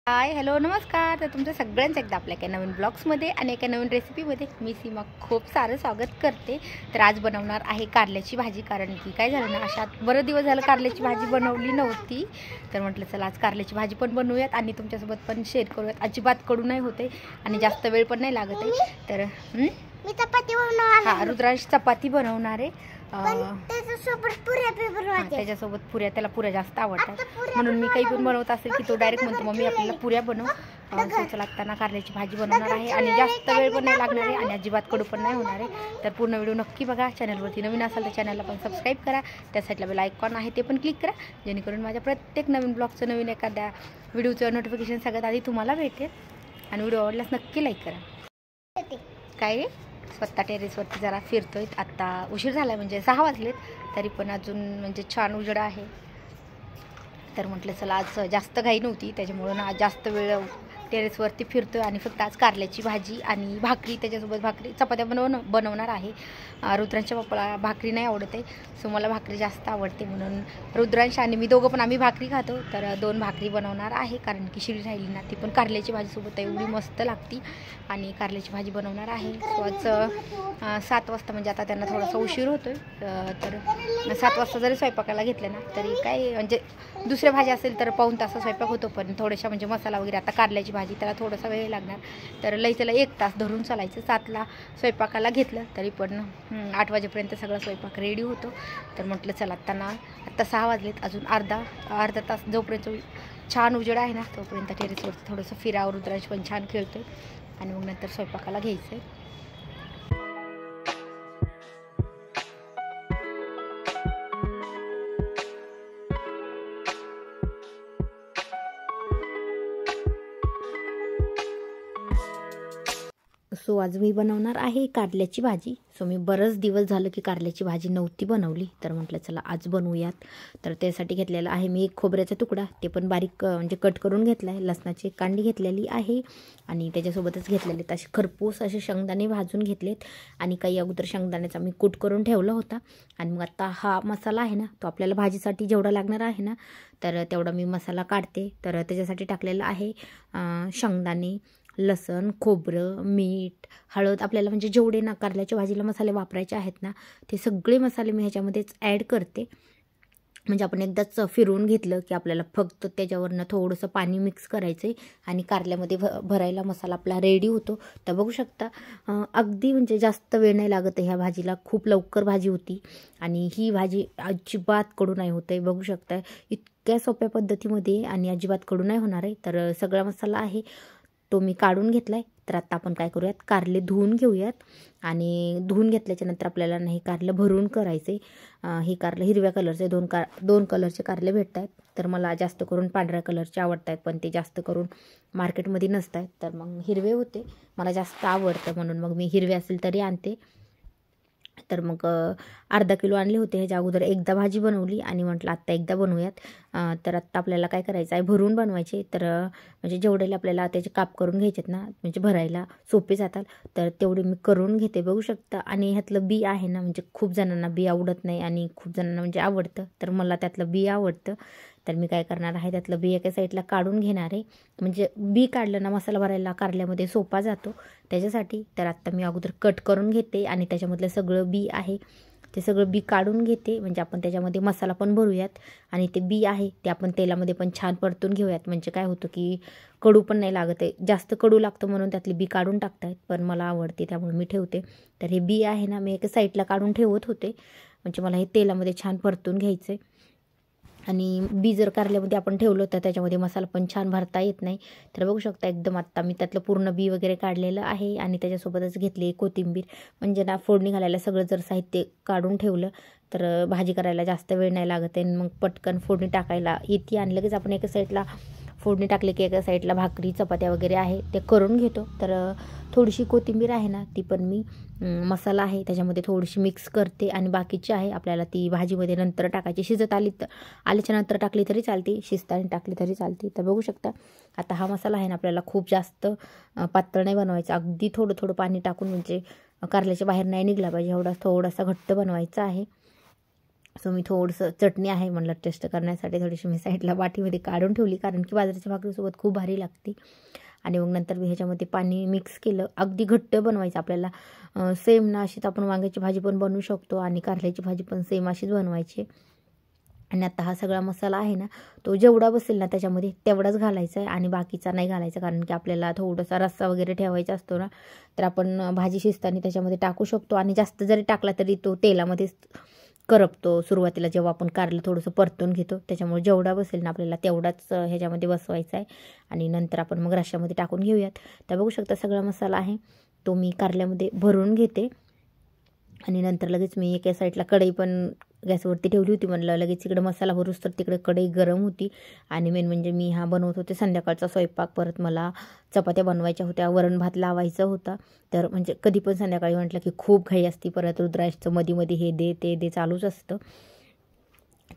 Hi hello नमस्कार. तर तुमचं सगळ्यांचं एकदा आपल्या एका नवीन ब्लॉग्समध्ये आणि एका नवीन रेसिपीमध्ये मी सीमा खूप सारं स्वागत करते. तर आज बनवणार आहे कारल्याची भाजी. कारण की काय झालं ना, अशा बरं दिवस झालं कारल्याची भाजी बनवली नव्हती. तर म्हटलं चला आज कारल्याची भाजी पण बनवूयात आणि तुमच्यासोबत पण शेअर करूयात. अजिबात कडू नाही होते आणि जास्त वेळ पण नाही लागत आहे. तर मी चपाती बनवणार. हां, रुद्रांश चपाती बनवणार आहे. त्याच्यासोबत पुऱ्या त्याला पुऱ्या जास्त आवडतात, म्हणून मी काही पण बनवत असेल की तो डायरेक्ट म्हणतो मम्मी आपल्याला पुऱ्या बनव. चला आता कारल्याची भाजी बनवणार आहे आणि जास्त वेळ पण नाही लागणार आहे आणि अजिबात कडू पण नाही होणार आहे. तर पूर्ण व्हिडिओ नक्की बघा. चॅनलवरती नवीन असाल तर चॅनलला पण सबस्क्राईब करा. त्या साईडला बेल आयकॉन आहे ते पण क्लिक करा, जेणेकरून माझ्या प्रत्येक नवीन ब्लॉगचं नवीन एखाद्या व्हिडिओचं नोटिफिकेशन सगळ्यात आधी तुम्हाला भेटेल. आणि व्हिडिओ आवडल्यास नक्की लाईक करा. काय स्वतः टेरेसवरती जरा फिरतोय. आत्ता उशीर झाला म्हणजे 6 वाजलेत, तरी पण अजून म्हणजे छान उजेड आहे. तर म्हटलं चला आज जास्त घाई नव्हती, त्याच्यामुळं ना जास्त वेळ टेरेसवरती फिरतोय. आणि फक्त आज कारल्याची भाजी आणि भाकरी, त्याच्यासोबत भाकरी चपात्या बनवणार आहे. रुद्रांच्या पप्पाला भाकरी नाही आवडत आहे, सो मला भाकरी जास्त आवडते, म्हणून रुद्रांश आणि मी दोघं पण आम्ही भाकरी खातो. तर 2 भाकरी बनवणार आहे, कारण की शिळी राहिली ना ती पण कारल्याची भाजीसोबत एवढी मस्त लागती. आणि कारल्याची भाजी बनवणार आहे. सो आज 7 वाजता म्हणजे आता त्यांना थोडासा उशीर होतोय. तर 7 वाजता जरी स्वयंपाकाला घेतलं ना तरी काय म्हणजे दुसऱ्या भाजी असेल तर पाऊण तास स्वयंपाक होतो, पण थोड्याशा म्हणजे मसाला वगैरे, आता कारल्याची भाजी त्याला थोडासा वेळ लागणार. तर लई त्याला 1 तास धरून चालायचं. 7ला स्वयंपाकाला घेतलं तरी पण 8 वाजेपर्यंत सगळा स्वयंपाक रेडी होतो. तर म्हटलं चला आत्ता 6 वाजलेत, अजून अर्धा तास जोपर्यंत छान उजेड आहे ना तोपर्यंत टेरेसवरती थोडंसं फिरावं. रुद्रांश पण छान खेळतोय आणि मग नंतर स्वयंपाकाला घ्यायचं आहे. सो आज मी बनवणार आहे कारल्याची भाजी. सो मी बरंच दिवस झालं की कारल्याची भाजी नव्हती बनवली, तर म्हटलं चला आज बनवूयात. तर त्यासाठी घेतलेला आहे मी एक खोबऱ्याचा तुकडा, ते पण बारीक म्हणजे कट करून घेतला आहे. लसणाची कांडी घेतलेली आहे आणि त्याच्यासोबतच घेतलेले असे खरपूस असे शेंगदाणे भाजून घेतलेत. आणि काही अगोदर शेंगदाण्याचा मी कूट करून ठेवला होता. आणि मग आता हा मसाला आहे ना, तो आपल्याला भाजीसाठी जेवढा लागणार आहे ना, तर तेवढा मी मसाला काढते. तर त्याच्यासाठी टाकलेला आहे शेंगदाणे, लसण, खोबरं, मीठ, हळद. आपल्याला म्हणजे जेवढे ना कारल्याच्या भाजीला मसाले वापरायचे आहेत ना, ते सगळे मसाले मी ह्याच्यामध्येच ॲड करते. म्हणजे आपण एकदाच फिरवून घेतलं की आपल्याला फक्त त्याच्यावरनं थोडंसं पाणी मिक्स करायचं आहे आणि कारल्यामध्ये भरायला मसाला आपला रेडी होतो. तर बघू शकता अगदी म्हणजे जास्त वेळ नाही लागत ह्या भाजीला. खूप लवकर भाजी होती आणि ही भाजी अजिबात कडू नाही होत आहे. बघू शकता इतक्या सोप्या पद्धतीमध्ये आणि अजिबात कडू नाही होणार आहे. तर सगळा मसाला आहे तो मी काढून घेतला आहे. तर आता आपण काय करूयात, कारले धुवून घेऊयात. आणि धुवून घेतल्याच्यानंतर आपल्याला नाही कारलं भरून करायचे. हे कारलं हिरव्या कलरचे 2 कलरचे कारले भेटत आहेत. तर मला जास्त करून पांढऱ्या कलरचे आवडत आहेत, पण ते जास्त करून मार्केटमध्ये नसत आहेत. तर मग हिरवे होते, मला जास्त आवडतं म्हणून मग मी हिरवे असेल तरी आणते. तर मग अर्धा किलो आणले होते. ह्याच्या अगोदर एकदा भाजी बनवली आणि म्हटलं आत्ता एकदा बनवूयात. तर आत्ता आपल्याला काय करायचं आहे, भरून बनवायचे. तर म्हणजे जेवढे आपल्याला त्याचे काप करून घ्यायचेत ना, म्हणजे भरायला सोपे जातात, तर तेवढे मी करून घेते. बघू शकता. आणि ह्यातलं बी आहे ना, म्हणजे खूप जणांना बी आवडत नाही आणि खूप जणांना म्हणजे आवडतं. तर मला त्यातलं बी आवडतं. तर मी काय करणार आहे, त्यातलं बी एका साईडला काढून घेणार आहे. म्हणजे बी काढलं ना मसाला भरायला कारल्यामध्ये सोपा जातो त्याच्यासाठी. तर आत्ता मी अगोदर कट करून घेते आणि त्याच्यामधलं सगळं बी आहे ते सगळं बी काढून घेते. म्हणजे आपण त्याच्यामध्ये मसाला पण भरूयात आणि ते बी आहे ते आपण तेलामध्ये पण छान परतून घेऊयात. म्हणजे काय होतं की कडू पण नाही लागत आहे. जास्त कडू लागतं म्हणून त्यातली बी काढून टाकतायत, पण मला आवडते त्यामुळे मी ठेवते. तर हे बी आहे ना, मी एका साईडला काढून ठेवत होते. म्हणजे मला हे तेलामध्ये छान परतून घ्यायचं आहे. आणि बी जर कारल्यामध्ये आपण ठेवलं तर त्याच्यामध्ये मसाला पण छान भरता येत नाही. तर बघू शकता एकदम आत्ता मी त्यातलं पूर्ण बी वगैरे काढलेलं आहे. आणि त्याच्यासोबतच घेतली कोथिंबीर. म्हणजे ना फोडणी घालायला सगळं जर साहित्य काढून ठेवलं तर भाजी करायला जास्त वेळ नाही लागत आहे. मग पटकन फोडणी टाकायला येते आणि लगेच आपण एका साईडला फोडणी टाकली की एका साईडला भाकरी चपात्या वगैरे आहे ते करून घेतो. तर थोडीशी कोथिंबीर आहे ना, ती पण मी मसाला आहे त्याच्यामध्ये थोडीशी मिक्स करते. आणि बाकीची आहे आपल्याला ती भाजीमध्ये नंतर टाकायची. शिजत आल्याच्या नंतर टाकली तरी चालते, शिजताना टाकली तरी चालते. तर बघू शकता आता हा मसाला आहे ना, आपल्याला खूप जास्त पातळ नाही बनवायचा. अगदी थोडं थोडं पाणी टाकून, म्हणजे कारल्याच्या बाहेर नाही निघला पाहिजे एवढा थोडासा घट्ट बनवायचा आहे. सो मी थोडंसं चटणी आहे म्हणलं टेस्ट करण्यासाठी थोडीशी मी साईडला वाटीमध्ये काढून ठेवली, कारण की बाजरीच्या भाकरीसोबत खूप भारी लागते. आणि मग नंतर मी ह्याच्यामध्ये पाणी मिक्स केलं. अगदी घट्ट बनवायचं आपल्याला, सेम ना अशीच आपण वांग्याची भाजी पण बनवू शकतो आणि कारल्याची भाजी पण सेम अशीच बनवायची. आणि आता हा सगळा मसाला आहे ना, तो जेवढा बसेल ना त्याच्यामध्ये तेवढाच घालायचा आहे आणि बाकीचा नाही घालायचा, कारण की आपल्याला थोडासा रस्सा वगैरे ठेवायचा असतो ना, तर आपण भाजी शिजताना त्याच्यामध्ये टाकू शकतो. आणि जास्त जरी टाकला तरी तो तेलामध्येच करपतो सुरुवातीला, जेव्हा आपण कारलं थोडंसं परतून घेतो. त्याच्यामुळे जेवढा बसेल ना आपल्याला तेवढाच ह्याच्यामध्ये बसवायचा आहे आणि नंतर आपण मग रश्श्यामध्ये टाकून घेऊयात. तर बघू शकता सगळा मसाला आहे तो मी कारल्यामध्ये भरून घेते. आणि नंतर लगेच मी एका साईडला कढई पण गॅसवरती ठेवली होती. म्हणलं लगेच इकडे मसाला भरूच तर तिकडे कढई गरम होती. आणि मेन म्हणजे मी हा बनवत होते संध्याकाळचा स्वयंपाक, परत मला चपात्या बनवायच्या होत्या, वरण भात लावायचा होता. तर म्हणजे कधी पण संध्याकाळी म्हटलं की खूप घाई असती, परत रुद्राजचं मध्ये हे दे ते दे चालूच असतं.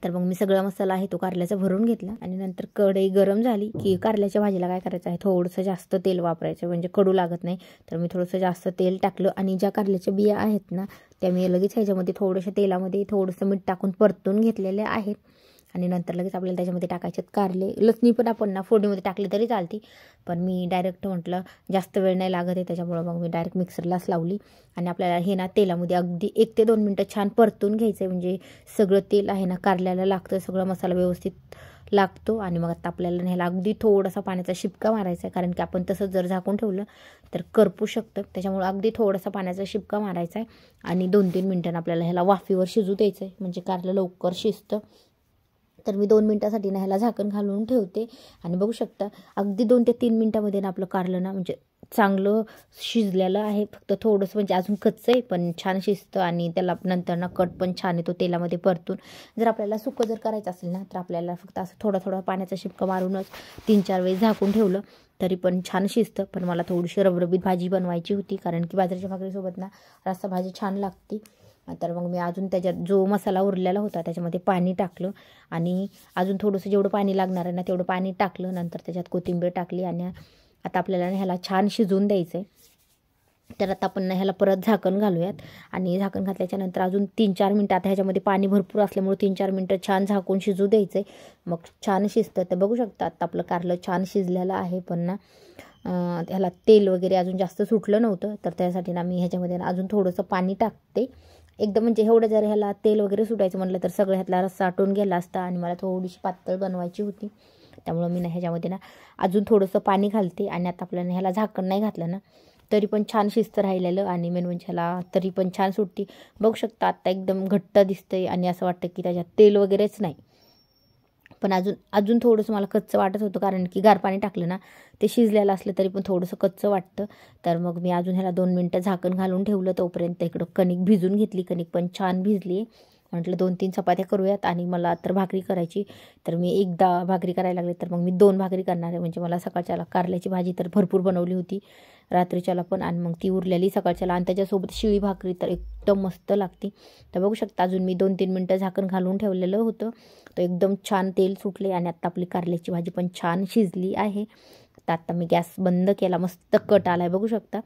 तर मग मी सगळा मसाला आहे तो कारल्याचा भरून घेतला. आणि नंतर कढई गरम झाली की कारल्याच्या भाजीला काय करायचं आहे, थोडंसं जास्त तेल वापरायचं, म्हणजे कडू लागत नाही. तर मी थोडंसं जास्त तेल टाकलं आणि ज्या कारल्याच्या बिया आहेत ना त्या मी लगेच ह्याच्यामध्ये थोडंसं तेलामध्ये थोडंसं मीठ टाकून परतून घेतलेले आहेत. आणि नंतर लगेच आपल्याला त्याच्यामध्ये टाकायचे कारले. लसणी पण आपण ना फोडणीमध्ये टाकली तरी चालते, पण मी डायरेक्ट म्हटलं जास्त वेळ नाही लागत आहे, त्याच्यामुळं मग मी डायरेक्ट मिक्सरलाच लावली. आणि आपल्याला हे ना तेलामध्ये अगदी 1 ते 2 मिनटं छान परतून घ्यायचं आहे, म्हणजे सगळं तेल आहे ना कारल्याला लागतं, सगळं मसाला व्यवस्थित लागतो. आणि मग आता आपल्याला ह्याला अगदी थोडासा पाण्याचा शिपका मारायचा आहे, कारण की आपण तसंच जर झाकून ठेवलं तर करपू शकतं. त्याच्यामुळे अगदी थोडासा पाण्याचा शिपका मारायचा आहे आणि 2-3 मिनटांनी आपल्याला ह्याला वाफेवर शिजू द्यायचं आहे, म्हणजे कारलं लवकर शिजतं. तर मी 2 मिनटासाठी ना ह्याला झाकण घालून ठेवते. आणि बघू शकता अगदी 2 ते 3 मिनटामध्ये ना आपलं कारलं ना म्हणजे चांगलं शिजलेलं आहे. फक्त थोडंसं म्हणजे अजून कच्चं आहे, पण छान शिजतं आणि त्याला नंतर ना कट पण छान येतो तेलामध्ये परतून. जर आपल्याला सुकं जर करायचं असेल ना तर आपल्याला फक्त असं थोडा पाण्याचा शिपका मारूनच 3-4 वेळेस झाकून ठेवलं तरी पण छान शिजतं. पण मला थोडीशी रबरबीत भाजी बनवायची होती, कारण की बाजरीच्या भाकरीसोबत ना रस्सा भाजी छान लागते. तर मग मी अजून त्याच्यात जो मसाला उरलेला होता त्याच्यामध्ये पाणी टाकलं आणि अजून थोडंसं जेवढं पाणी लागणार आहे ना तेवढं पाणी टाकलं. नंतर त्याच्यात कोथिंबीर टाकली आणि आता आपल्याला ह्याला छान शिजवून द्यायचं आहे. तर आता आपण ह्याला परत झाकण घालूयात. आणि झाकण घातल्याच्यानंतर अजून 3-4 मिनटं, आता ह्याच्यामध्ये पाणी भरपूर असल्यामुळे 3-4 मिनटं छान झाकून शिजू द्यायचं आहे, मग छान शिजतं. तर बघू शकता आता आपलं कारलं छान शिजलेलं आहे, पण ना ह्याला तेल वगैरे अजून जास्त सुटलं नव्हतं. तर त्यासाठी ना मी ह्याच्यामध्ये अजून थोडंसं पाणी टाकते एकदम, म्हणजे एवढं जर ह्याला तेल वगैरे सुटायचं म्हटलं तर सगळं ह्यातला रस्सा आटून गेला असता आणि मला थोडीशी पातळ बनवायची होती. त्यामुळं मी ना ह्याच्यामध्ये ना अजून थोडंसं पाणी घालते. आणि आता आपल्याला ह्याला झाकण नाही घातलं ना तरी पण छान शिजतं राहिलेलं आणि मेन म्हणजे ह्याला तरी पण छान सुटती. बघू शकता आत्ता एकदम घट्ट दिसतंय आणि असं वाटतं की त्याच्यात तेल वगैरेच नाही, पण अजून थोडंसं मला कच्चं वाटत होतं, कारण की गार पाणी टाकलं ना ते शिजलेलं असलं तरी पण थोडंसं कच्चं वाटतं. तर मग मी अजून ह्याला 2 मिनटं झाकण घालून ठेवलं. तोपर्यंत इकडं कणिक भिजून घेतली, कणिक पण छान भिजली. म्हटलं 2-3 चपात्या करूयात आणि मला तर भाकरी करायची. तर मी एकदा भाकरी करायला लागले तर मग मी 2 भाकरी करणार आहे, म्हणजे मला सकाळच्याला कारल्याची भाजी तर भरपूर बनवली होती रात्रीच्याला पण, आणि मग ती उरलेली सकाळच्याला आणि त्याच्यासोबत शिळी भाकरी तर एकदम मस्त लागते. तर बघू शकता अजून मी 2-3 मिनटं झाकण घालून ठेवलेलं होतं, तर एकदम छान तेल सुटले आणि आत्ता आपली कारल्याची भाजी पण छान शिजली आहे. तर आत्ता मी गॅस बंद केला, मस्त कट आला आहे बघू शकता.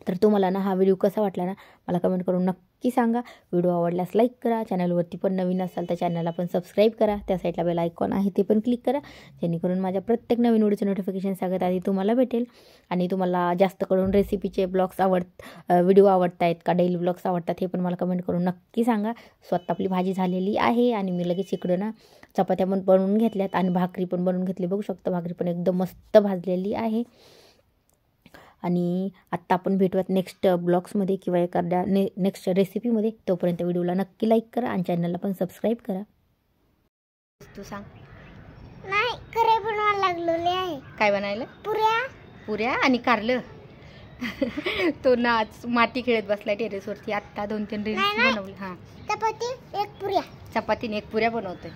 तर तुम्हाला ना हा व्हिडिओ कसा वाटला ना मला कमेंट करून नक्की सांगा. व्हिडिओ आवडल्यास लाईक करा, चॅनलवरती पण नवीन असाल तर चॅनलला पण सबस्क्राईब करा, त्या साईडला बेल आयकॉन आहे ते पण क्लिक करा, जेणेकरून माझ्या प्रत्येक नवीन व्हिडिओचं नोटिफिकेशन सगळ्यात आधी तुम्हाला भेटेल. आणि तुम्हाला जास्त करून रेसिपीचे ब्लॉग्स व्हिडिओ आवडत आहेत का डेली ब्लॉग्स आवडतात हे पण मला कमेंट करून नक्की सांगा. स्वतः आपली भाजी झालेली आहे आणि मी लगेच इकडं ना चपात्या पण बनवून घेतल्यात आणि भाकरी पण बनवून घेतली. बघू शकता भाकरी पण एकदम मस्त भाजलेली आहे. आणि आत्ता आपण भेटूयात नेक्स्ट ब्लॉग्समध्ये किंवा एखाद्या नेक्स्ट रेसिपीमध्ये. तोपर्यंत व्हिडिओला नक्की लाईक करा आणि चॅनलला पण सबस्क्राईब करा. तू सांग. नाही करे बनवायला लागलेले आहे. काय बनायला? पुऱ्या आणि कारलं. तो नाच माती खेळत बसला टेरेसवरती. आत्ता 2-3 रील्स बनवली. हां चपाती एक पुऱ्या चपातीने 1 पुऱ्या बनवतोय.